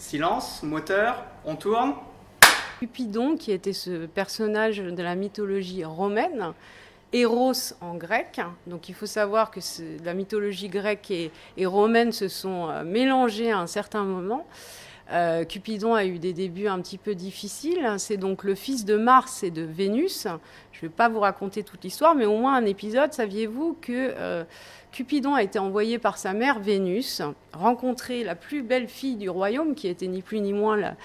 Silence, moteur, on tourne. Cupidon, qui était ce personnage de la mythologie romaine, Eros en grec. Donc il faut savoir que la mythologie grecque et romaine se sont mélangées à un certain moment. Cupidon a eu des débuts un petit peu difficiles. C'est donc le fils de Mars et de Vénus. Je ne vais pas vous raconter toute l'histoire, mais au moins un épisode. Saviez-vous que Cupidon a été envoyé par sa mère Vénus rencontrer la plus belle fille du royaume, qui était ni plus ni moins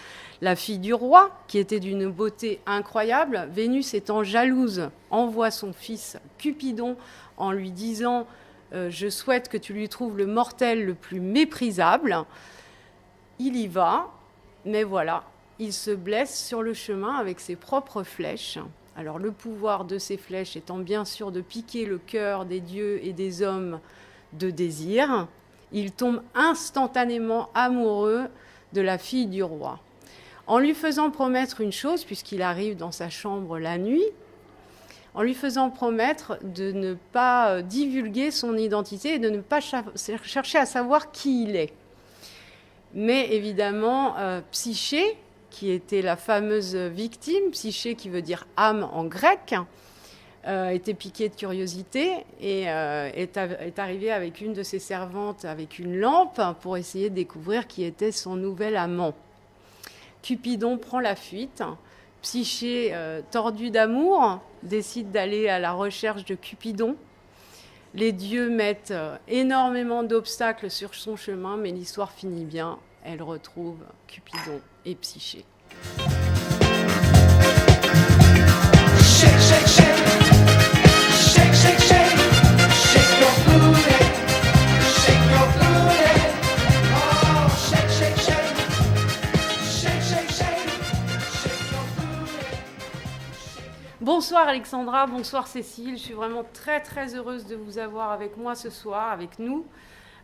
la fille du roi, qui était d'une beauté incroyable. Vénus, étant jalouse, envoie son fils Cupidon en lui disant je souhaite que tu lui trouves le mortel le plus méprisable. Il y va, mais voilà, il se blesse sur le chemin avec ses propres flèches. Alors le pouvoir de ces flèches étant bien sûr de piquer le cœur des dieux et des hommes de désir, il tombe instantanément amoureux de la fille du roi. En lui faisant promettre une chose, puisqu'il arrive dans sa chambre la nuit, en lui faisant promettre de ne pas divulguer son identité et de ne pas chercher à savoir qui il est. Mais évidemment, Psyché, qui était la fameuse victime, Psyché qui veut dire âme en grec, était piquée de curiosité et est arrivée avec une de ses servantes avec une lampe pour essayer de découvrir qui était son nouvel amant. Cupidon prend la fuite. Psyché, tordu d'amour, décide d'aller à la recherche de Cupidon. Les dieux mettent énormément d'obstacles sur son chemin, mais l'histoire finit bien. Elle retrouve Cupidon et Psyché. Shake, shake, shake. Shake, shake, shake. Shake your booty. Shake your booty. Oh, shake, shake, shake. Shake, shake, shake. Shake your booty. Bonsoir Alexandra, bonsoir Cécile. Je suis vraiment très très heureuse de vous avoir avec moi ce soir, avec nous.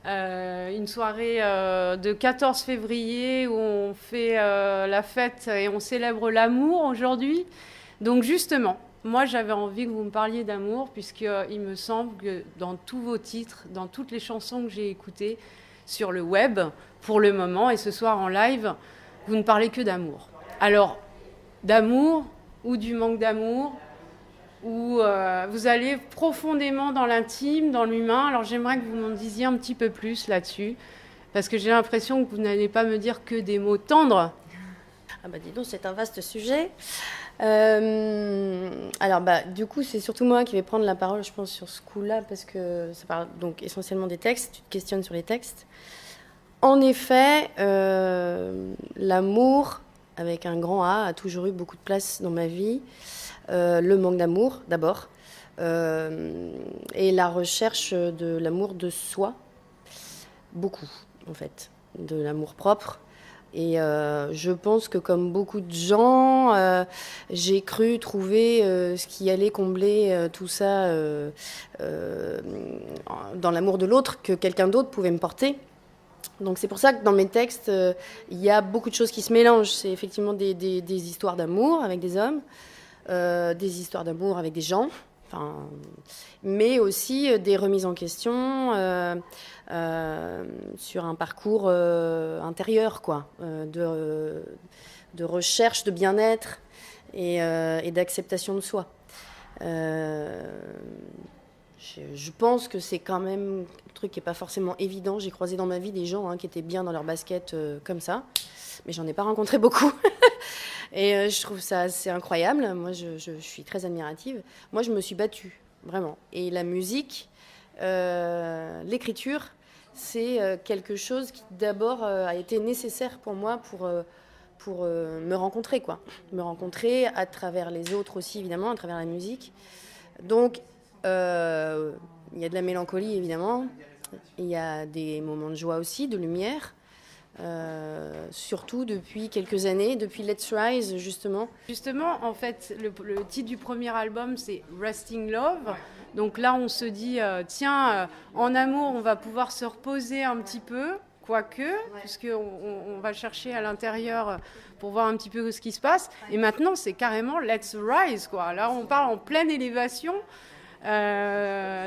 Une soirée de 14 février où on fait la fête et on célèbre l'amour aujourd'hui. Donc justement, moi j'avais envie que vous me parliez d'amour, puisqu'il me semble que dans tous vos titres, dans toutes les chansons que j'ai écoutées sur le web, pour le moment, et ce soir en live, vous ne parlez que d'amour. Alors, d'amour ou du manque d'amour, où vous allez profondément dans l'intime, dans l'humain. Alors j'aimerais que vous m'en disiez un petit peu plus là-dessus, parce que j'ai l'impression que vous n'allez pas me dire que des mots tendres. Ah bah dis donc, c'est un vaste sujet. Alors du coup, c'est surtout moi qui vais prendre la parole, je pense, sur ce coup-là, parce que ça parle donc essentiellement des textes. Tu te questionnes sur les textes. En effet, l'amour, avec un grand A, a toujours eu beaucoup de place dans ma vie. Le manque d'amour, d'abord, et la recherche de l'amour de soi, beaucoup, en fait, de l'amour propre. Et je pense que, comme beaucoup de gens, j'ai cru trouver ce qui allait combler tout ça dans l'amour de l'autre, que quelqu'un d'autre pouvait me porter. Donc c'est pour ça que dans mes textes, il y a beaucoup de choses qui se mélangent. C'est effectivement des histoires d'amour avec des hommes, des histoires d'amour avec des gens, mais aussi des remises en question sur un parcours intérieur, quoi, de recherche de bien-être et d'acceptation de soi. Je pense que c'est quand même un truc qui n'est pas forcément évident. J'ai croisé dans ma vie des gens qui étaient bien dans leur basket comme ça, mais j'en ai pas rencontré beaucoup. Et je trouve ça assez incroyable. Moi, je suis très admirative. Moi, je me suis battue, vraiment. Et la musique, l'écriture, c'est quelque chose qui, d'abord, a été nécessaire pour moi pour me rencontrer, quoi. Me rencontrer à travers les autres aussi, évidemment, à travers la musique. Donc, il y a de la mélancolie, évidemment. Il y a des moments de joie aussi, de lumière. Surtout depuis quelques années, depuis Let's Rise, justement. Justement, en fait, le titre du premier album, c'est Resting Love. Donc là, on se dit, en amour, on va pouvoir se reposer un petit peu, quoique, puisqu'on va chercher à l'intérieur pour voir un petit peu ce qui se passe. Et maintenant, c'est carrément Let's Rise, quoi. Là, on parle en pleine élévation.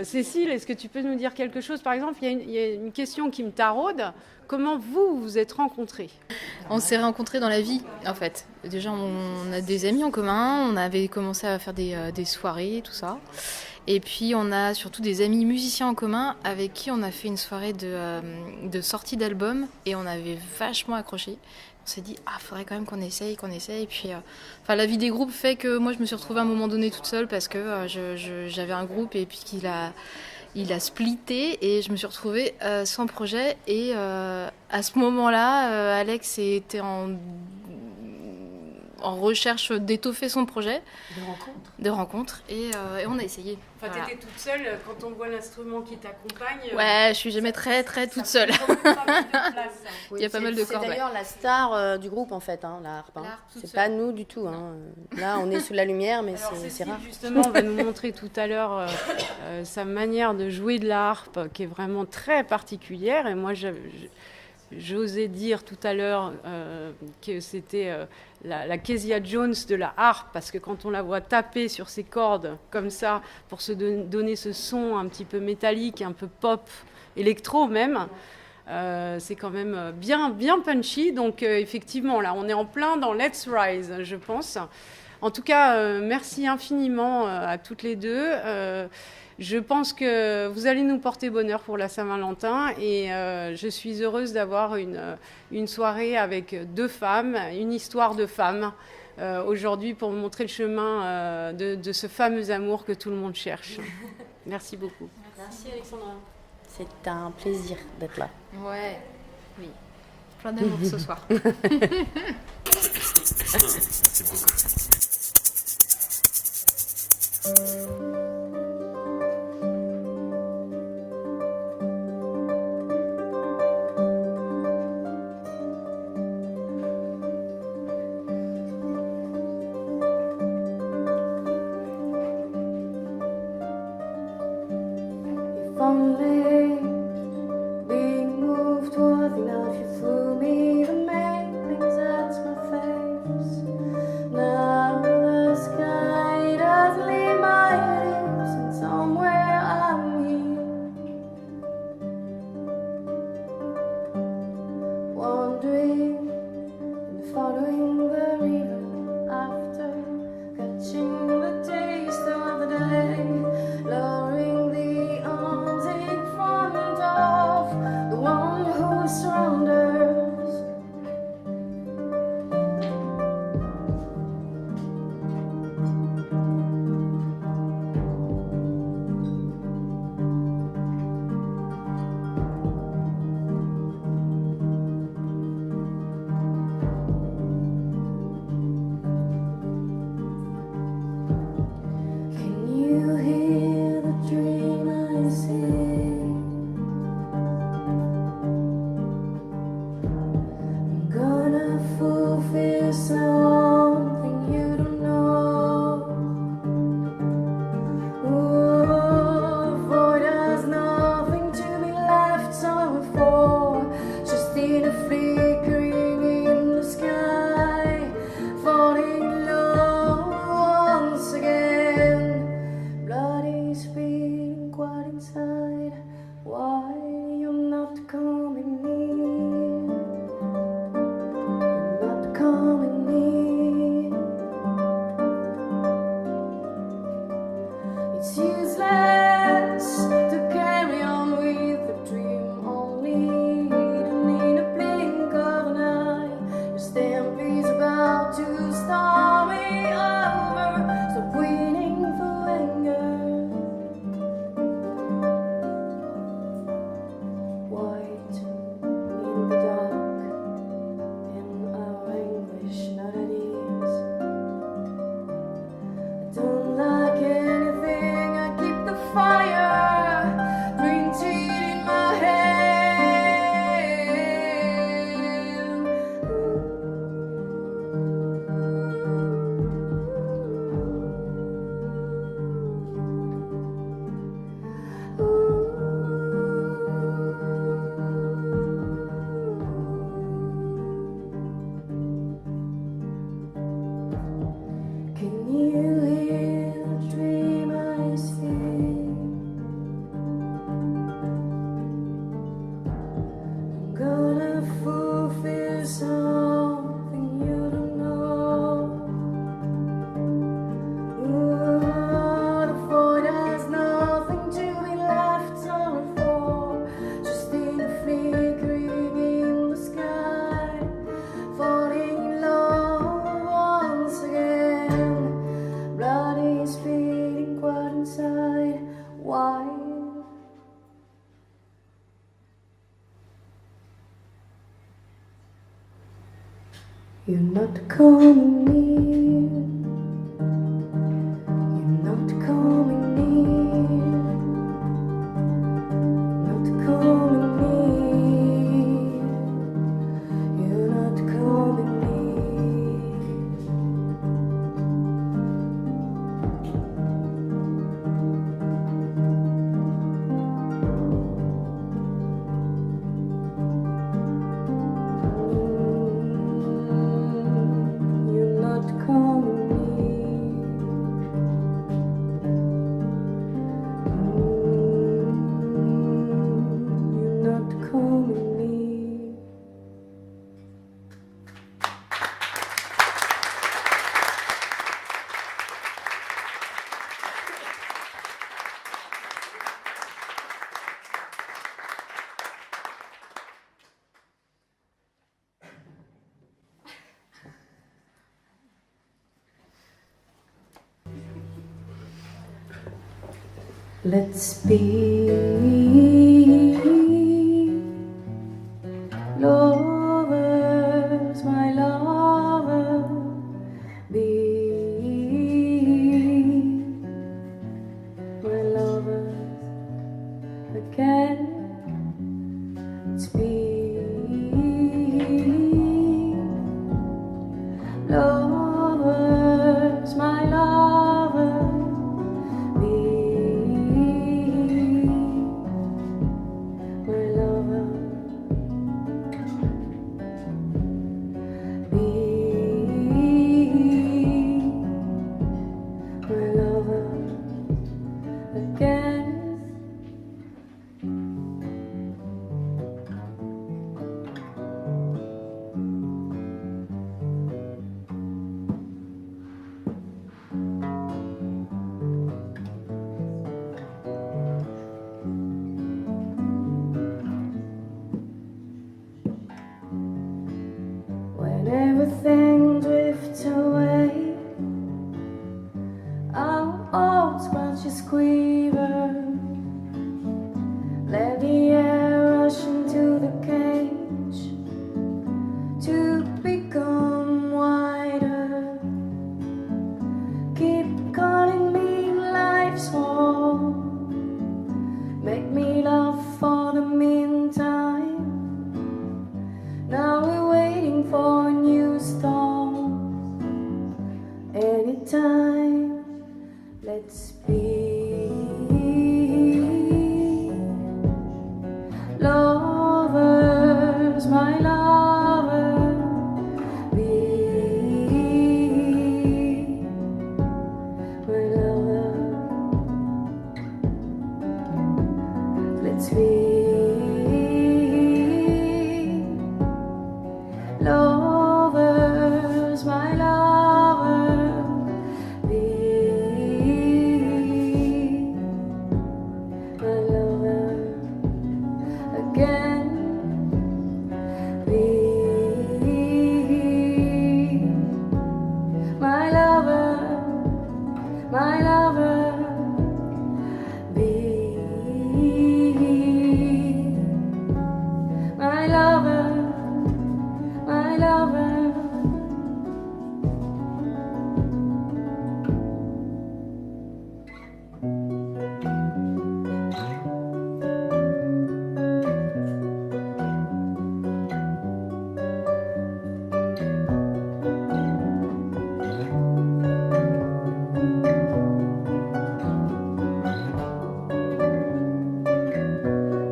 Cécile, est-ce que tu peux nous dire quelque chose? Par exemple, il y a une question qui me taraude. Comment vous vous êtes rencontrés? On s'est rencontrés dans la vie, en fait. Déjà, on a des amis en commun, on avait commencé à faire des soirées, tout ça. Et puis, on a surtout des amis musiciens en commun avec qui on a fait une soirée de sortie d'album et on avait vachement accroché. On s'est dit, faudrait quand même qu'on essaye. Et puis, la vie des groupes fait que moi, je me suis retrouvée à un moment donné toute seule parce que j'avais un groupe et puis qu'il a splitté et je me suis retrouvée sans projet. Et à ce moment-là, Alex était en recherche d'étoffer son projet. De rencontre. Et on a essayé. Enfin, voilà. T'étais toute seule quand on voit l'instrument qui t'accompagne. Ouais, je suis jamais très toute seule. Il y a pas mal de cordes. C'est d'ailleurs la star du groupe en fait, la harpe. C'est pas nous du tout. Là, on est sous la lumière, mais c'est rare. Justement, on va nous montrer tout à l'heure sa manière de jouer de la harpe, qui est vraiment très particulière. Et moi, j'osais dire tout à l'heure que c'était la Kezia Jones de la harpe, parce que quand on la voit taper sur ses cordes comme ça, pour se donner ce son un petit peu métallique, un peu pop, électro même, c'est quand même bien punchy. Donc effectivement, là, on est en plein dans Let's Rise, je pense. En tout cas, merci infiniment à toutes les deux. Je pense que vous allez nous porter bonheur pour la Saint-Valentin et je suis heureuse d'avoir une soirée avec deux femmes, une histoire de femmes aujourd'hui pour montrer le chemin de ce fameux amour que tout le monde cherche. Merci beaucoup. Merci Alexandra. C'est un plaisir d'être là. Ouais, oui. Plein d'amour ce soir. Merci beaucoup. Lowering the arms in front You're not coming near. You're not coming near. Not coming near. You're not coming You're not coming You're not coming near. Let's be lovers, my lover. Be my lovers again. Let's be lovers, my lover. Be my lover. Be my lover again. When everything drifts away, our old scratches quiver. Let the air rush into the cage to become wider. Keep calling me life's home. Make me love for the meantime. Now we're waiting for a new storm. Anytime, let's be lovers, my lover. Be my lover. Let's be lovers, my lover. Be my lover again. Be my lover, my lover. Be my lover, my lover.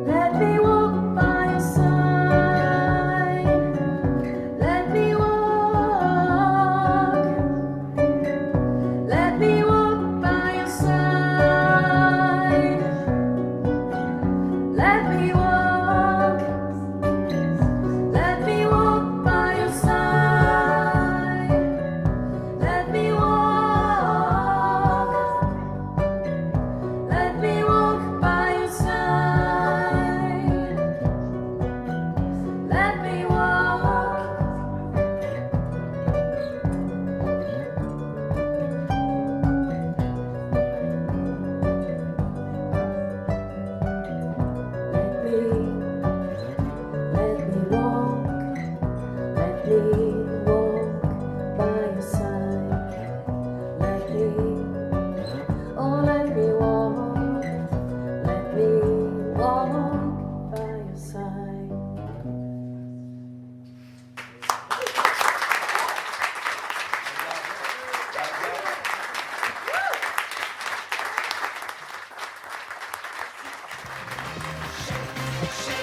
Let me walk by your side. Let me walk. Let me walk by your side. Let me walk. Let me walk by your side. Let me walk. Let me walk by your side. Let me walk. Let me shake.